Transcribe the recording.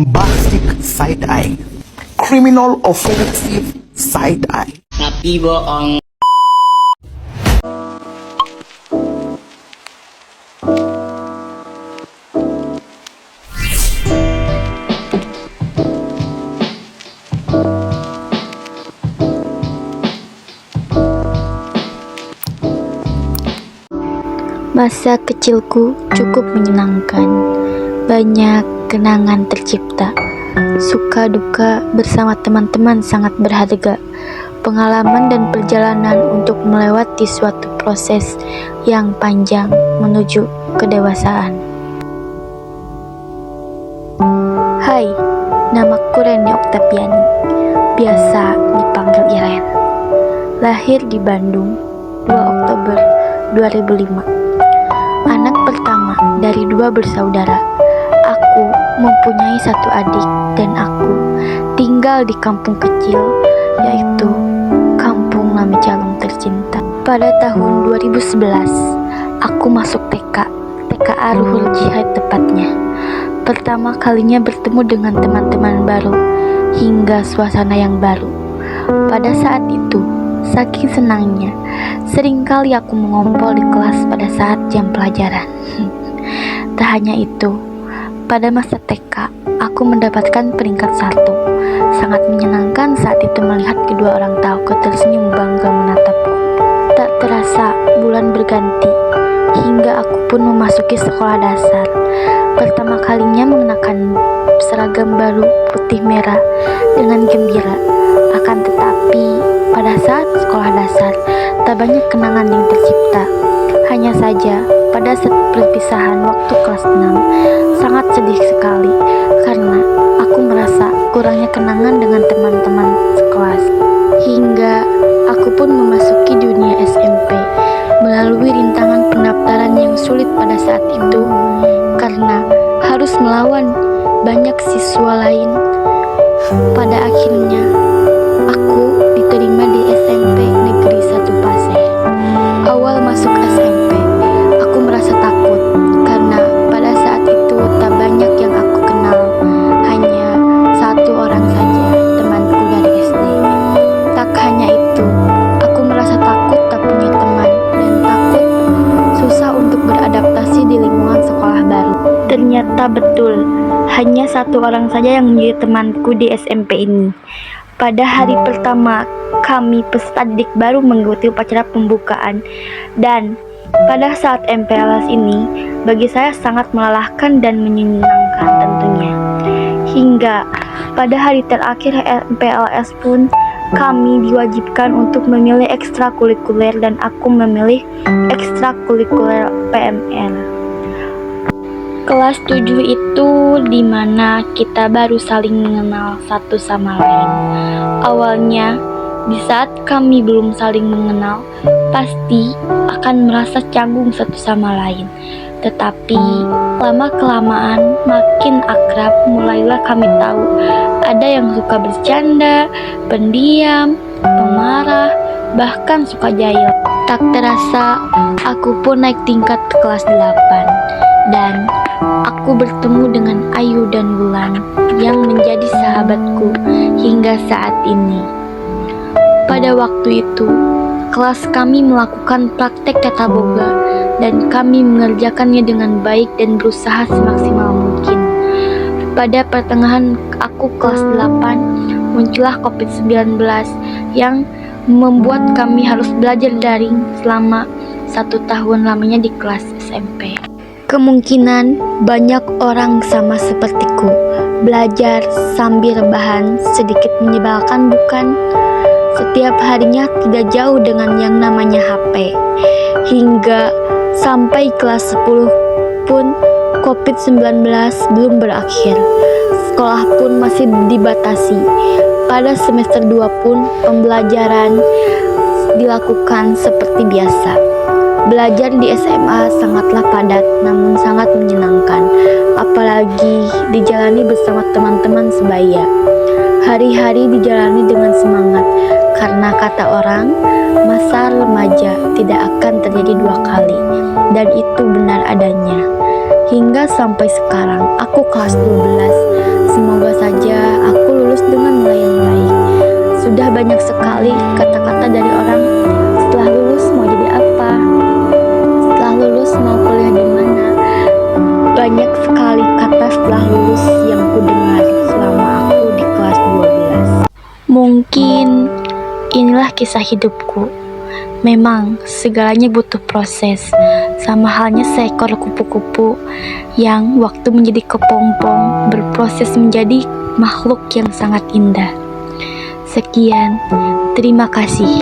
bombastic side-eye, criminal offensive side-eye. Tapi bohong. Masa kecilku cukup menyenangkan. Banyak kenangan tercipta. Suka duka bersama teman-teman sangat berharga. Pengalaman dan perjalanan untuk melewati suatu proses yang panjang menuju kedewasaan. Hai, namaku Reni Oktaviani. Biasa dipanggil Iren. Lahir di Bandung, 2 Oktober 2005. Anak pertama dari 2 bersaudara. Aku mempunyai 1 adik dan aku tinggal di kampung kecil, yaitu Kampung Lami Calung Tercinta. Pada tahun 2011, aku masuk TKA Ruhul Jihad tepatnya. Pertama kalinya bertemu dengan teman-teman baru hingga suasana yang baru. Pada saat itu, saking senangnya, seringkali aku mengompol di kelas pada saat jam pelajaran. Tak hanya itu, pada masa TK, aku mendapatkan peringkat 1. Sangat menyenangkan saat itu melihat kedua orang tahuku tersenyum bangga menatapku. Tak terasa bulan berganti, hingga aku pun memasuki sekolah dasar. Pertama kalinya mengenakan seragam baru putih merah dengan gembira. Akan tetapi, pada saat sekolah dasar, tak banyak kenangan yang tercipta. Hanya saja, pada saat perpisahan waktu kelas 6, sangat sedih sekali karena aku merasa kurangnya kenangan dengan teman-teman sekelas. Hingga aku pun memasuki dunia SMP melalui rintangan pendaftaran yang sulit pada saat itu karena harus melawan banyak siswa lain. Pada akhirnya, aku diterima di SMP Negeri 1 Paseh. Awal masuk SMP, aku merasa takut karena pada saat itu tak banyak yang aku kenal. Hanya 1 orang saja temanku dari SD. Tak hanya itu, aku merasa takut tak punya teman dan takut susah untuk beradaptasi di lingkungan sekolah baru. Ternyata betul, hanya 1 orang saja yang menjadi temanku di SMP ini. Pada hari pertama, kami peserta didik baru mengikuti upacara pembukaan, dan pada saat MPLS ini, bagi saya sangat melelahkan dan menyenangkan tentunya. Hingga pada hari terakhir MPLS pun, kami diwajibkan untuk memilih ekstrakurikuler dan aku memilih ekstrakurikuler PMR. Kelas 7 itu dimana kita baru saling mengenal satu sama lain. Awalnya, di saat kami belum saling mengenal, pasti akan merasa canggung satu sama lain. Tetapi, lama-kelamaan makin akrab, mulailah kami tahu ada yang suka bercanda, pendiam, pemarah, bahkan suka jahil. Tak terasa, aku pun naik tingkat ke kelas 8. Dan aku bertemu dengan Ayu dan Wulan yang menjadi sahabatku hingga saat ini. Pada waktu itu, kelas kami melakukan praktek tata boga dan kami mengerjakannya dengan baik dan berusaha semaksimal mungkin. Pada pertengahan aku kelas 8, muncullah COVID-19 yang membuat kami harus belajar daring selama 1 tahun lamanya di kelas SMP. Kemungkinan banyak orang sama sepertiku, belajar sambil rebahan, sedikit menyebalkan bukan? Setiap harinya tidak jauh dengan yang namanya HP. Hingga sampai kelas 10 pun COVID-19 belum berakhir. Sekolah pun masih dibatasi. Pada semester 2 pun pembelajaran dilakukan seperti biasa. Belajar di SMA sangatlah padat namun sangat menyenangkan, apalagi dijalani bersama teman-teman sebaya. Hari-hari dijalani dengan semangat, karena kata orang, masa remaja tidak akan terjadi 2 kali, dan itu benar adanya. Hingga sampai sekarang, aku kelas 12, semoga setelah lulus yang kudengar selama aku di kelas 12. Mungkin inilah kisah hidupku. Memang segalanya butuh proses, sama halnya seekor kupu-kupu yang waktu menjadi kepompong berproses menjadi makhluk yang sangat indah. Sekian, terima kasih.